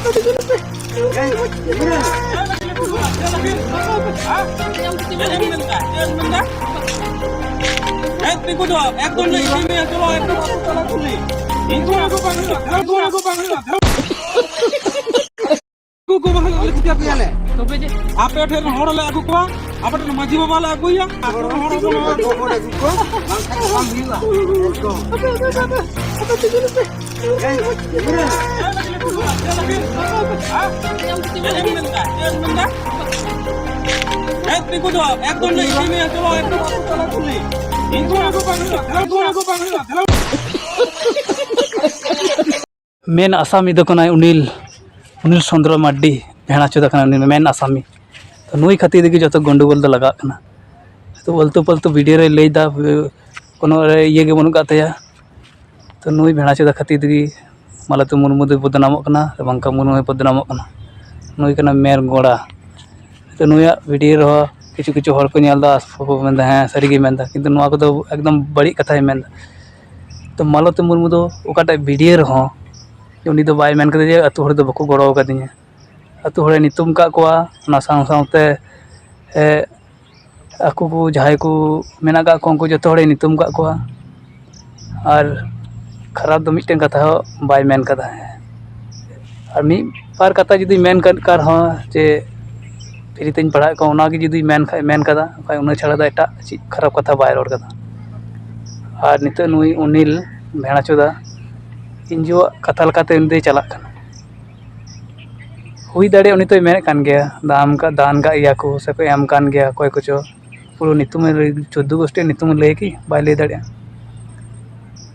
आप आगू को आप माझी बाबा आगुया मेन आसामी दो कना उनिल उनिल चंद्र मार्डी भेड़ा चोदा कना मेन आसामी तो नुई खातिर के जो गंडगोल दो लगा कना तो अल्तु पल्तु वीडियो रे लैदा कोनो ये के बनुक आतया तो नुई भेड़ा चोदा खातिर के मालतु मुर्मु दो बदनामक कना बंका मुर्मु बदनामक कना नुई कना मेन गोड़ा तो नुया वीडियो रे किछु किछु हर को नेलदा को मेंदा है सरी के मेंदा किंतु नुआ को एकदम बड़ी कथा मेंदा तो मालतु मुर्मु दो ओकाटा वीडियो रे उनी दो बाय मेन कदे जे अतु हर दो बको गड़ो कदिnya अतु हरे नितुम का कोआ ना साव सावते आकु को जहाय को मेना का को जतो हरे नितुम का कोआ और खराब दो मिटन कथा बाय मेन कदा है और मी पार कथा जुदी मेन कर हो जे फ्री तेज पढ़ा को ओना के जुदी मेन कदा उना छाड़ा दा एटा खराब कथा बाय रोड कदा और नितो नुई उनिल भेड़ा चोदा इंजो कथा लकाते उन दे चला हुई दाड़े उनी तो मेन कान गया दान का इया को से पे एम कान गया कोई कुछ पूरा नितुम 14 गोष्ठी नितुम लय की बाय लय दाड़े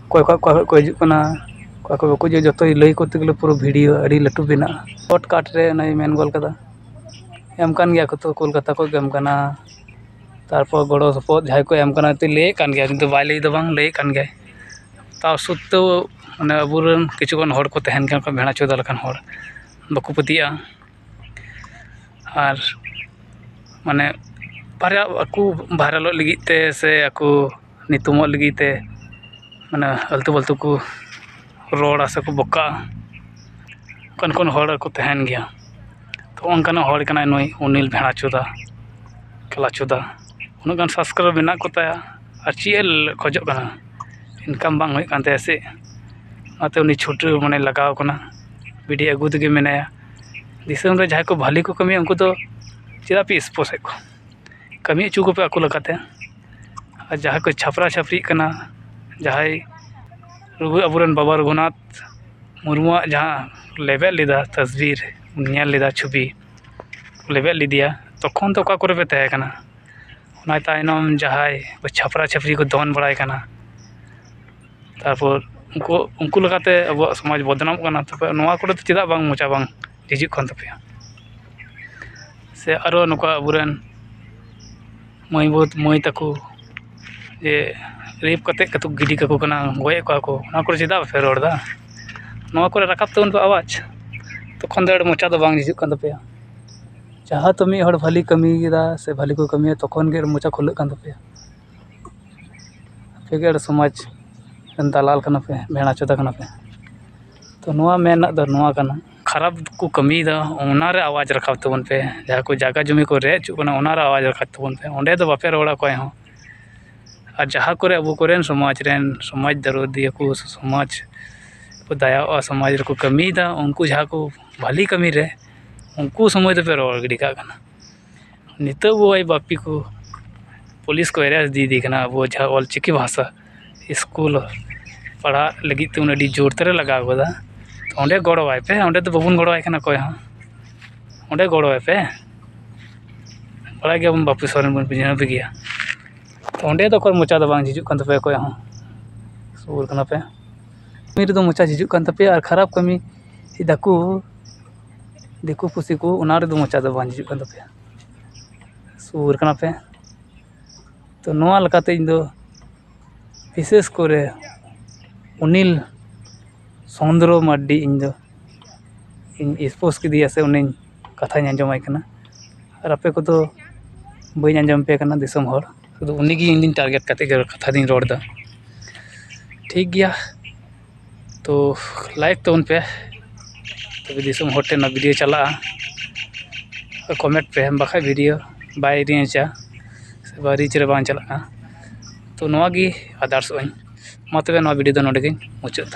कोई कोई जुकना कोई को जो जतो लय करते गले पूरा वीडियो अड़ी लटू बिना शॉर्टकट रे नई मेन गोल कदा एम कान गया को तो कोलकाता को एम काना तारपर गड़ो सपोर्ट जाय को एम काना ते लय कान गया किंतु बाय लय दो बांग लय कान गया ता सुत्तो माने अबुरन किछुगन हर को तहन का भेड़ा चोदा लखान हर बाको पतिया और माने बारया आकु भाइरल लगिते से आकु नितुम लगिते माने अल्तु बल्तु को रोड़ा से को बका कन हर को तहन गया तो उनकाना हर कना नई उनिल भेड़ा चोदा कला चोदा उनगान सब्सक्राइब बना को ताया और चील खोजो कना इनकम बांग होय कानते से आते उनी छोटे माने लगाव कना वीडियो अगु तगे मेनाया दिसम रे जहां को भाली को कमी उनको तो चिरा पे स्पोस को कमी चू को पे आको लगाते और जहां को छपरा छपरी कना जहां रघु अबुरन बाबा रघुनाथ मुर्मू जहां लेवल लिदा तस्वीर नेल लिदा छवि लेवल लिदिया तखन तो का करे पे तहे कना ओना तायनम जहां छपरा छपरी को दोन बड़ाय कना तारपर उनको लगाते अब समाज बदनाम करना तब नवा को चेदा बांग मोचा बांग हिजुग खान तपे से आरो नुका अबुरन मई तको जे रेप कते कतु गिडी kako कना गोये को ना को चेदा पे रोड़ा नवा को रकाब तो उनको आवाज तो खंदड़ मोचा दो बांग हिजुग खान तपे जहाँ तो मी हर भाली कमी दा से भाली को कमी तखन गे मोचा खुल खान तपे फेगर समाज दलाल कना पे भेड़ा चोदा कना पे तो नुआ मेना दो नुआ कना खराब को कमी दा ओना रे आवाज रखाव तबन पे जहाँ को जागा जमी को रे चुकना ओना रे आवाज रखाव तबन पे ओंडे दो बापे रोड़ा कोई हो और जहाँ करे अब कोरेन समाज दरोदिया को समाज को दया समाज को कमी दा उनको जहाँ को भाली कमी रे उनको समय दो पे रोड़ गिडी का कना नितो वो आई बापी को पुलिस को एरेस्ट दी कना वो जहाँ ऑलचिकी भाषा स्कूल पढ़ा लगी तो उन जोर तेरे लगा गोदा तो अंडे गड़वाय पे अंडे तो बबुन गड़वाय कना कोई हाँ अंडे गड़वाय पे बड़ा गया बापू सोरेन बन पिजन पे गया तो अंडे तो कोई मोचा दो बांग हिजुग कान तपे कोई हाँ सूर कना पे मेरे तो मोचा हिजुग कान तपे और खराब कमी दाकू देखो पुसी को उनारे दो मोचा दो बांग हिजुग कान तपे सूर कना पे तो नोआ लकाते इन दो विशेष करे उनिल चंद्र मार्डी इन दो इन स्पोस की दिया से उन्हें कथा आंजमाय कना और आपे को तो बई आंजम पे कना दिसम हर तो उन्हीं की इन दिन टारगेट करते कथा दिन रोड दा ठीक गया तो लाइक तो उन पे तब दिसम हॉटे ना वीडियो चला कमेंट पे बाखा वीडियो बाय रीचा से रीच रे बांग चला तो नोगी आदर्श मा तबे वीडियो दो नोडे मुचाद।